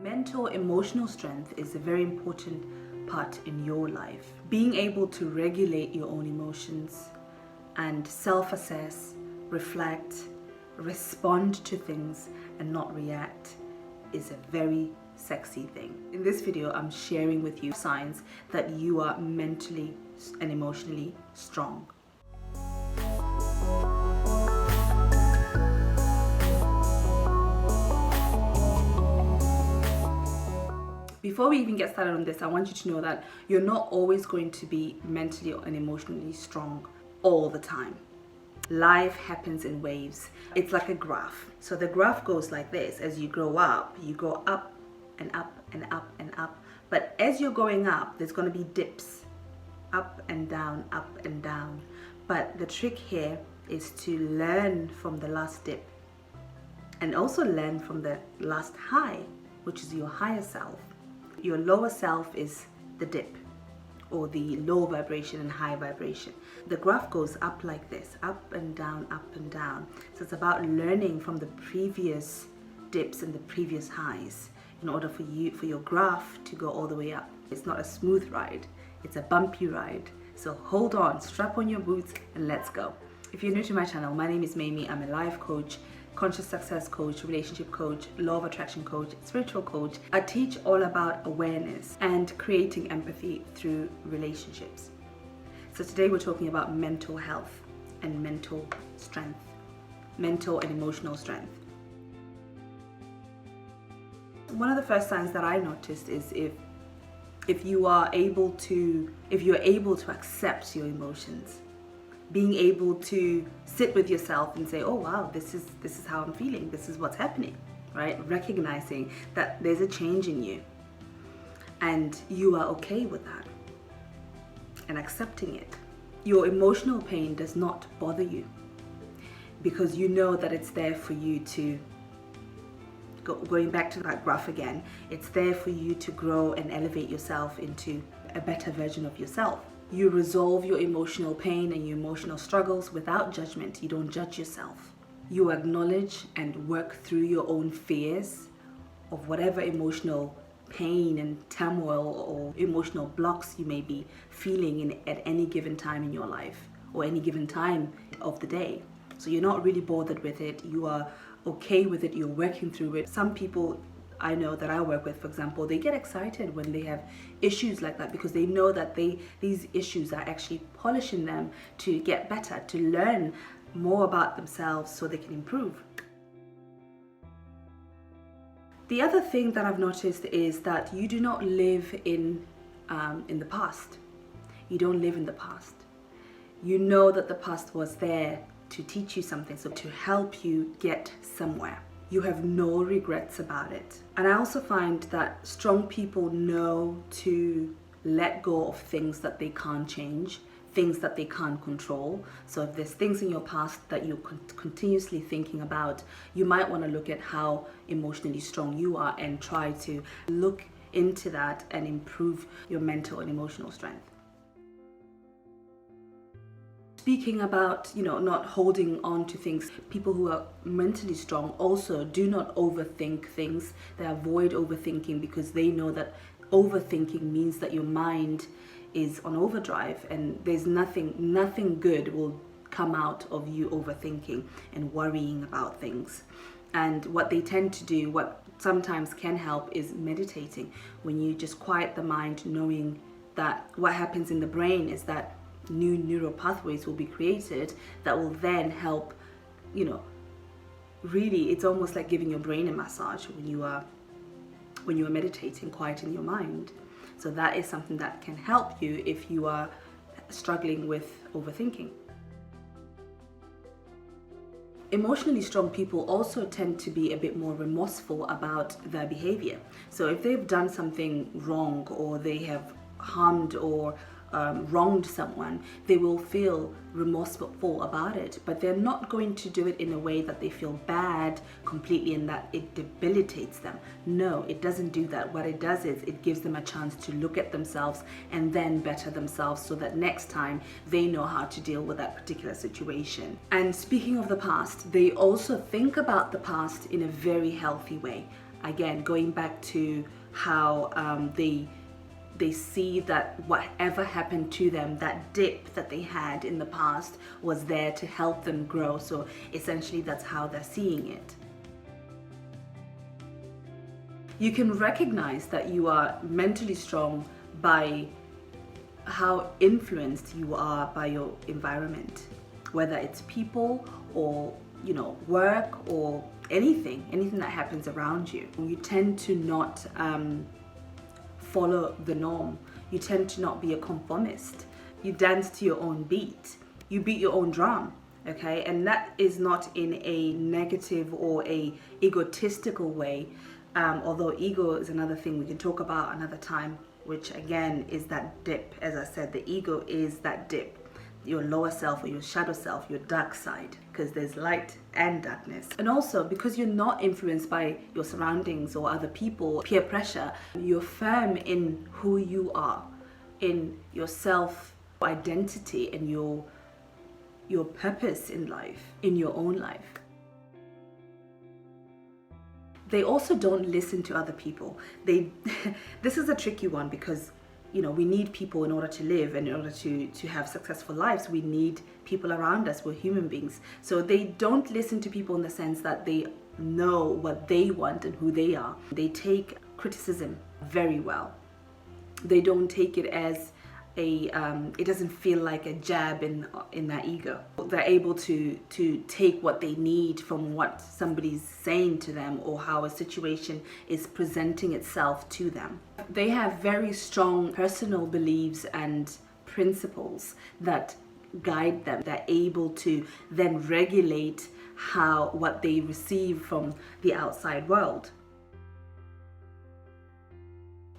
Mental emotional strength is a very important part in your life. Being able to regulate your own emotions and self-assess, reflect, respond to things and not react is a very sexy thing. In this video, I'm sharing with you signs that you are mentally and emotionally strong. Before we even get started on this, I want you to know that you're not always going to be mentally and emotionally strong all the time. Life happens in waves. It's like a graph. So the graph goes like this. As you grow up, you go up and up and up and up. But as you're going up, there's going to be dips, up and down, up and down. But the trick here is to learn from the last dip and also learn from the last high, which is your higher self. Your lower self is the dip, or the low vibration and high vibration. The graph goes up like this, up and down, up and down. So it's about learning from the previous dips and the previous highs in order for your graph to go all the way up. It's not a smooth ride, it's a bumpy ride. So hold on, strap on your boots and let's go. If you're new to my channel, my name is Mamie. I'm a life coach, conscious success coach, relationship coach, law of attraction coach, spiritual coach. I teach all about awareness and creating empathy through relationships. So today we're talking about mental health and mental strength, mental and emotional strength. One of the first signs that I noticed is if you're able to accept your emotions, being able to sit with yourself and say, oh wow, this is how I'm feeling, this is what's happening, right? Recognizing that there's a change in you and you are okay with that and accepting it. Your emotional pain does not bother you because you know that it's there for you to, going back to that graph again, it's there for you to grow and elevate yourself into a better version of yourself. You resolve your emotional pain and your emotional struggles without judgment. You don't judge yourself. You acknowledge and work through your own fears of whatever emotional pain and turmoil or emotional blocks you may be feeling at any given time in your life or any given time of the day. So you're not really bothered with it. You are okay with it. You're working through it. Some people I know that I work with, for example, they get excited when they have issues like that because they know that these issues are actually polishing them to get better, to learn more about themselves so they can improve. The other thing that I've noticed is that you do not live in the past. You don't live in the past. You know that the past was there to teach you something, so to help you get somewhere. You have no regrets about it. And I also find that strong people know to let go of things that they can't change, things that they can't control. So if there's things in your past that you're continuously thinking about, you might want to look at how emotionally strong you are and try to look into that and improve your mental and emotional strength. Speaking about, not holding on to things, people who are mentally strong also do not overthink things. They avoid overthinking because they know that overthinking means that your mind is on overdrive and there's nothing good will come out of you overthinking and worrying about things. And what they tend to do, what sometimes can help, is meditating. When you just quiet the mind, knowing that what happens in the brain is that new neural pathways will be created that will then help, really it's almost like giving your brain a massage when you are meditating, quieting your mind. So that is something that can help you if you are struggling with overthinking. Emotionally strong people also tend to be a bit more remorseful about their behavior. So if they've done something wrong or they have harmed or wronged someone, they will feel remorseful about it, but they're not going to do it in a way that they feel bad completely and that it debilitates them. No, it doesn't do that. What it does is it gives them a chance to look at themselves and then better themselves so that next time they know how to deal with that particular situation. And speaking of the past, they also think about the past in a very healthy way. again, going back to how they see that whatever happened to them, that dip that they had in the past, was there to help them grow. So essentially that's how they're seeing it. You can recognize that you are mentally strong by how influenced you are by your environment, whether it's people or work or anything that happens around you. You tend to not follow the norm. You tend to not be a conformist. You dance to your own beat. You beat your own drum, okay? And that is not in a negative or a egotistical way, although ego is another thing we can talk about another time, which again is that dip. As I said, the ego is that dip, your lower self or your shadow self, your dark side, because there's light and darkness. And also because you're not influenced by your surroundings or other people, peer pressure, you're firm in who you are, in your self identity and your purpose in life, in your own life. They also don't listen to other people. This is a tricky one because we need people in order to live, and in order to have successful lives, we need people around us. We're human beings. So they don't listen to people in the sense that they know what they want and who they are. They take criticism very well. They don't take it as it doesn't feel like a jab in their ego. They're able to take what they need from what somebody's saying to them or how a situation is presenting itself to them. They have very strong personal beliefs and principles that guide them. They're able to then regulate what they receive from the outside world.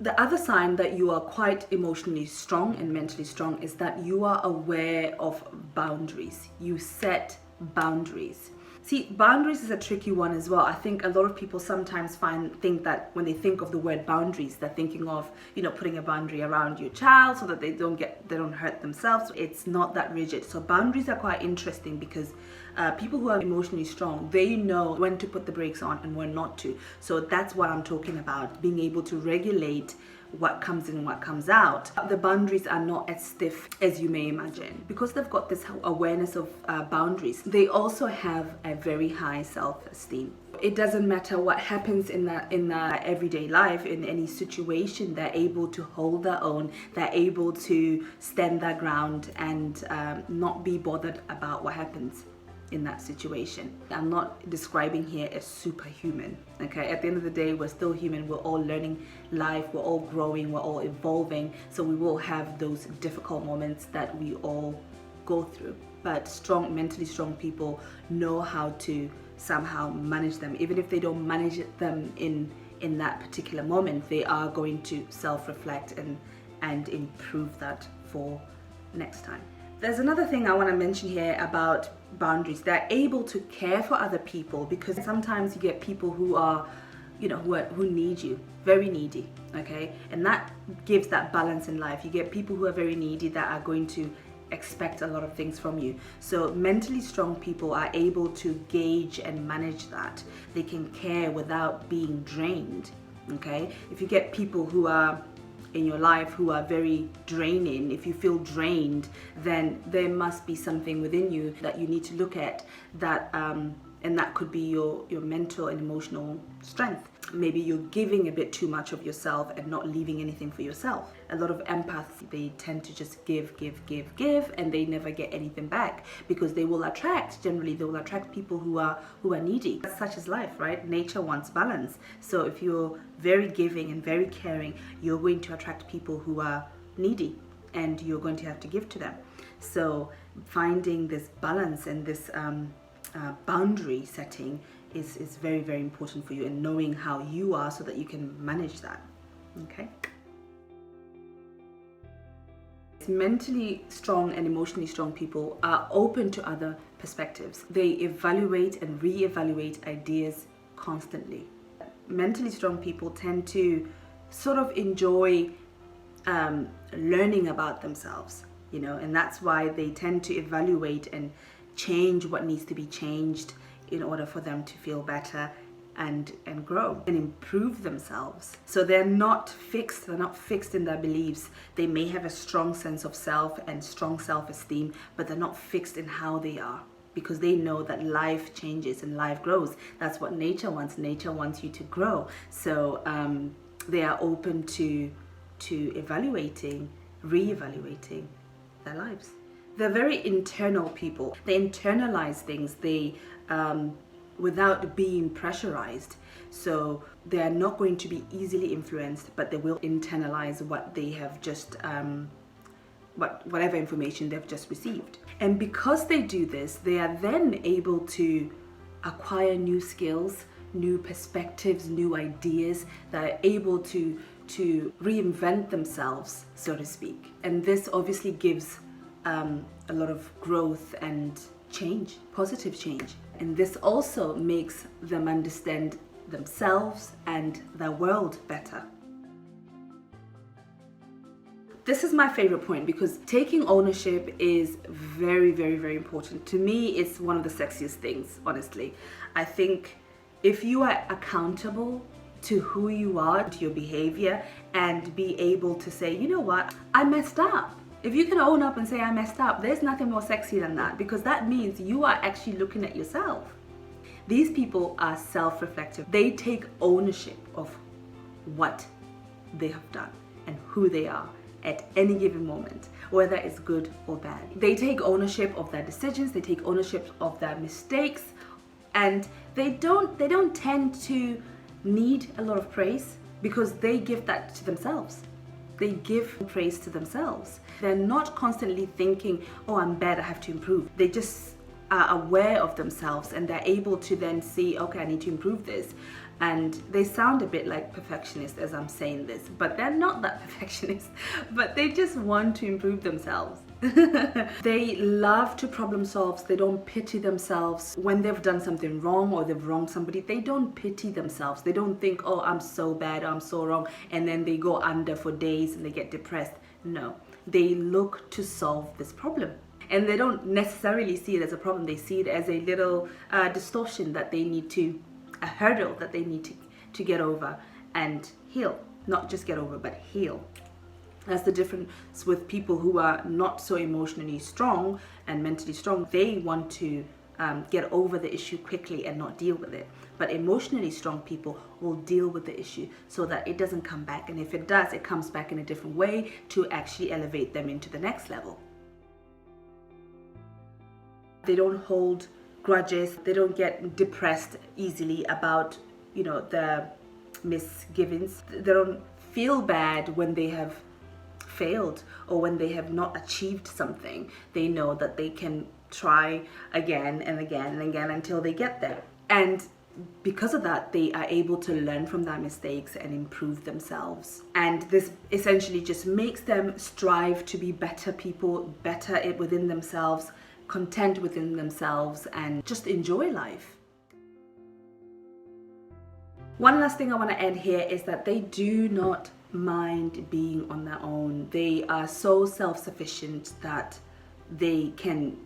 The other sign that you are quite emotionally strong and mentally strong is that you are aware of boundaries. You set boundaries. See, boundaries is a tricky one as well. I think a lot of people sometimes think that when they think of the word boundaries, they're thinking of, putting a boundary around your child so that they don't hurt themselves. It's not that rigid. So boundaries are quite interesting because people who are emotionally strong, they know when to put the brakes on and when not to. So that's what I'm talking about, being able to regulate what comes in and what comes out. The boundaries are not as stiff as you may imagine. Because they've got this awareness of boundaries, they also have a very high self-esteem. It doesn't matter what happens in their everyday life, in any situation, they're able to hold their own, they're able to stand their ground and not be bothered about what happens in that situation. I'm not describing here as superhuman, okay? At the end of the day, we're still human. We're all learning life, we're all growing, we're all evolving, so we will have those difficult moments that we all go through. But mentally strong people know how to somehow manage them. Even if they don't manage them in that particular moment, they are going to self-reflect and improve that for next time. There's another thing I want to mention here about boundaries. They're able to care for other people, because sometimes you get people who are, who need you, very needy, okay? And that gives that balance in life. You get people who are very needy that are going to expect a lot of things from you. So mentally strong people are able to gauge and manage that. They can care without being drained, okay? If you get people who are in your life who are very draining, if you feel drained, then there must be something within you that you need to look at, that and that could be your mental and emotional strength. Maybe you're giving a bit too much of yourself and not leaving anything for yourself. A lot of empaths, they tend to just give, and they never get anything back, because they will attract people who are needy. Such is life, right? Nature wants balance. So if you're very giving and very caring, you're going to attract people who are needy, and you're going to have to give to them. So finding this balance and this boundary setting is very, very important for you, and knowing how you are so that you can manage that, okay? Mentally strong and emotionally strong people are open to other perspectives. They evaluate and re-evaluate ideas constantly. Mentally strong people tend to sort of enjoy learning about themselves, and that's why they tend to evaluate and change what needs to be changed in order for them to feel better and grow and improve themselves. So they're not fixed in their beliefs. They may have a strong sense of self and strong self-esteem, but they're not fixed in how they are, because they know that life changes and life grows. That's what nature wants. Nature wants you to grow. So they are open to reevaluating their lives. They're very internal people. They internalize things. They without being pressurized. So they are not going to be easily influenced, but they will internalize what they have just, whatever information they've just received. And because they do this, they are then able to acquire new skills, new perspectives, new ideas. They're able to reinvent themselves, so to speak. And this obviously gives a lot of growth and change, positive change. And this also makes them understand themselves and their world better. This is my favorite point, because taking ownership is very, very, very important. To me, it's one of the sexiest things, honestly. I think if you are accountable to who you are, to your behavior, and be able to say, you know what, I messed up. If you can own up and say I messed up, there's nothing more sexy than that, because that means you are actually looking at yourself. These people are self-reflective. They take ownership of what they have done and who they are at any given moment, whether it's good or bad. They take ownership of their decisions, they take ownership of their mistakes, and they don't tend to need a lot of praise, because they give that to themselves. They give praise to themselves. They're not constantly thinking, oh, I'm bad, I have to improve. They just are aware of themselves, and they're able to then see, okay, I need to improve this. And they sound a bit like perfectionists as I'm saying this, but they're not that perfectionist, but they just want to improve themselves. They love to problem solve. They don't pity themselves when they've done something wrong or they've wronged somebody. They don't pity themselves. They don't think, oh, I'm so bad, I'm so wrong, and then they go under for days and they get depressed. No, they look to solve this problem. And they don't necessarily see it as a problem. They see it as a little distortion that they need to, a hurdle that they need to get over and heal. Not just get over, but heal. That's the difference with people who are not so emotionally strong and mentally strong. They want to get over the issue quickly and not deal with it. But emotionally strong people will deal with the issue so that it doesn't come back. And if it does, it comes back in a different way to actually elevate them into the next level. They don't hold grudges. They don't get depressed easily about, their misgivings. They don't feel bad when they have failed or when they have not achieved something. They know that they can try again and again and again until they get there. And because of that, they are able to learn from their mistakes and improve themselves. And this essentially just makes them strive to be better people, better within themselves, content within themselves, and just enjoy life. One last thing I want to add here is that they do not mind being on their own. They are so self-sufficient that they can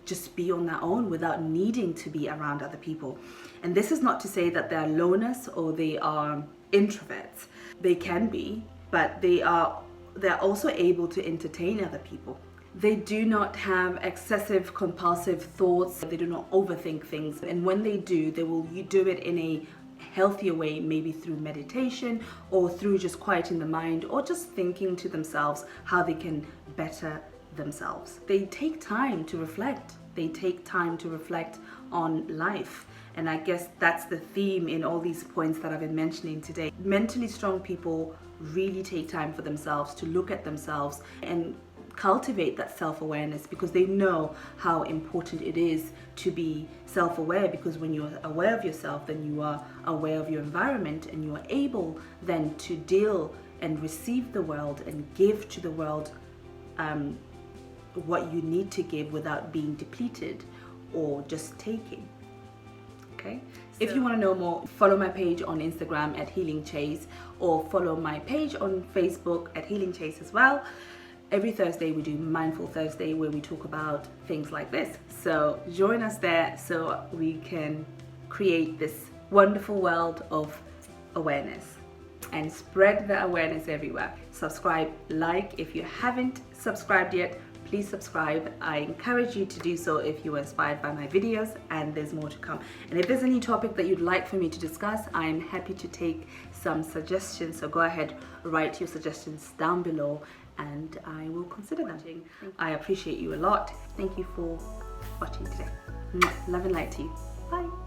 just be on their own without needing to be around other people. And this is not to say that they're loners or they are introverts. They can be, but they're also able to entertain other people. They do not have excessive compulsive thoughts. They do not overthink things. And when they do, they will do it in a healthier way, maybe through meditation or through just quieting the mind or just thinking to themselves how they can better themselves. They take time to reflect. They take time to reflect on life. And I guess that's the theme in all these points that I've been mentioning today. Mentally strong people really take time for themselves to look at themselves and cultivate that self-awareness, because they know how important it is to be self-aware, because when you're aware of yourself, then you are aware of your environment and you are able then to deal and receive the world and give to the world what you need to give without being depleted or just taking. Okay? If you want to know more, follow my page on Instagram at Healing Chase, or follow my page on Facebook at Healing Chase as well. Every Thursday we do Mindful Thursday, where we talk about things like this. So join us there so we can create this wonderful world of awareness and spread the awareness everywhere. Subscribe, like. If you haven't subscribed yet, please subscribe. I encourage you to do so if you were inspired by my videos, and there's more to come. And if there's any topic that you'd like for me to discuss, I'm happy to take some suggestions. So go ahead, write your suggestions down below and I will consider them. I appreciate you a lot. Thank you for watching today. Love and light to you. Bye.